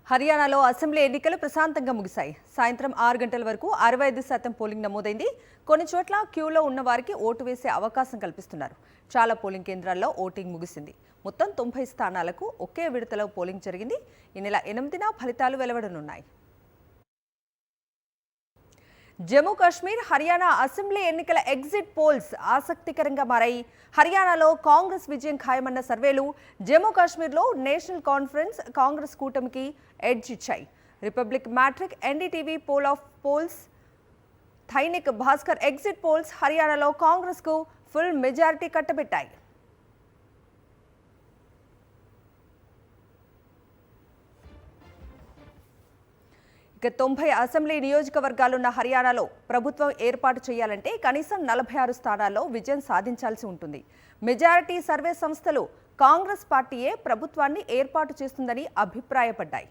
హర్యానాలో అసెంబ్లీ ఎన్నికలు ప్రశాంతంగా ముగిశాయి. సాయంత్రం 6 గంటల వరకు 65% పోలింగ్ నమోదైంది. కొన్ని చోట్ల క్యూలో ఉన్న వారికి ఓటు వేసే అవకాశం కల్పిస్తున్నారు. చాలా పోలింగ్ కేంద్రాల్లో ఓటింగ్ ముగిసింది. మొత్తం 90 స్థానాలకు ఒకే విడతలో పోలింగ్ జరిగింది. ఈ నెల 8న ఫలితాలు వెలువడనున్నాయి. జమ్మూ కాశ్మీర్, హర్యానా అసెంబ్లీ ఎన్నికల ఎగ్జిట్ పోల్స్ ఆసక్తికరంగా మారాయి. హర్యానాలో కాంగ్రెస్ విజయం ఖాయమన్న సర్వేలు జమ్మూ కాశ్మీర్లో నేషనల్ కాన్ఫరెన్స్ కాంగ్రెస్ కూటమికి ఎడ్జ్ ఇచ్చాయి. Republic Matrix, NDTV poll of polls, Dainik Bhaskar exit polls హర్యానాలో కాంగ్రెస్కు ఫుల్ మెజారిటీ కట్టబెట్టాయి. ఇక 90 అసెంబ్లీ నియోజకవర్గాలున్న హర్యానాలో ప్రభుత్వం ఏర్పాటు చేయాలంటే కనీసం 46 స్థానాల్లో విజయం సాధించాల్సి ఉంటుంది. మెజారిటీ సర్వే సంస్థలు కాంగ్రెస్ పార్టీయే ప్రభుత్వాన్ని ఏర్పాటు చేస్తుందని అభిప్రాయపడ్డాయి.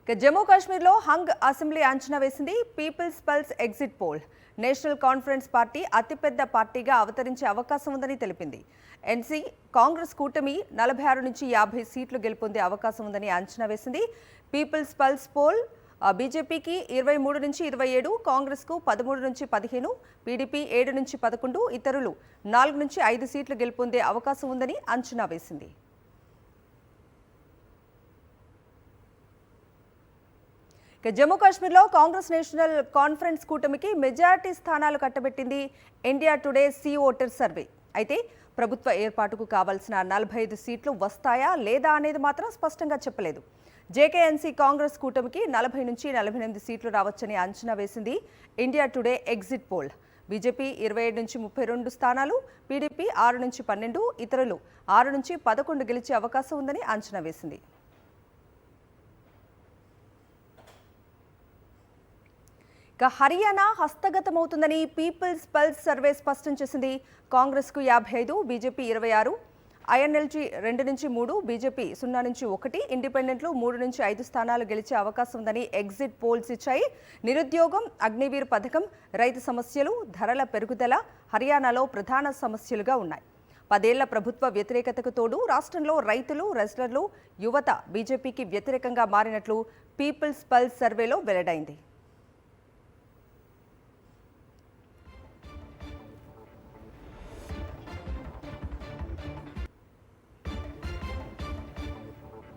ఇక జమ్మూ కాశ్మీర్లో హంగ్ అసెంబ్లీ అంచనా వేసింది. People's pulse exit poll National Conference party అతిపెద్ద పార్టీగా అవతరించే అవకాశం ఉందని తెలిపింది. ఎన్సీ కాంగ్రెస్ కూటమి 46 నుంచి 50 సీట్లు గెలుపొందే అవకాశం ఉందని అంచనా వేసింది. పీపుల్స్ పల్స్ పోల్ బీజేపీకి 23 నుంచి 27, కాంగ్రెస్కు 13 నుంచి 15, పీడీపీ 7 నుంచి 11, ఇతరులు 4 నుంచి 5 సీట్లు గెలుపొందే అవకాశం ఉందని అంచనా వేసింది. జమ్మూ కాశ్మీర్లో కాంగ్రెస్ నేషనల్ కాన్ఫరెన్స్ కూటమికి మెజారిటీ స్థానాలు కట్టబెట్టింది India Today C Voter survey. అయితే ప్రభుత్వ ఏర్పాటుకు కావాల్సిన 45 సీట్లు వస్తాయా లేదా అనేది మాత్రం స్పష్టంగా చెప్పలేదు. జేకేఎన్సీ కాంగ్రెస్ కూటమికి 40 నుంచి 48 సీట్లు రావచ్చని అంచనా వేసింది India today exit poll. BJP 27 నుంచి 32 స్థానాలు, పీడీపీ 6 నుంచి 12, ఇతరులు 6 నుంచి 11 గెలిచే అవకాశం ఉందని అంచనా వేసింది. ఇక హర్యానా హస్తగతమవుతుందని పీపుల్స్ పల్స్ సర్వే స్పష్టం చేసింది. కాంగ్రెస్కు 55, బీజేపీ 26, ఐఎన్ఎల్జీ 2 నుంచి 3, బీజేపీ 0 నుంచి 1, ఇండిపెండెంట్లు 3 నుంచి 5 స్థానాలు గెలిచే అవకాశం ఉందని ఎగ్జిట్ పోల్స్ ఇచ్చాయి. నిరుద్యోగం, అగ్నివీర్ పథకం, రైతు సమస్యలు, ధరల పెరుగుదల హర్యానాలో ప్రధాన సమస్యలుగా ఉన్నాయి. 10 ఏళ్ల ప్రభుత్వ వ్యతిరేకతకు తోడు రాష్ట్రంలో రైతులు, రెస్లర్లు, యువత బీజేపీకి వ్యతిరేకంగా మారినట్లు పీపుల్స్ పల్స్ సర్వేలో వెల్లడైంది.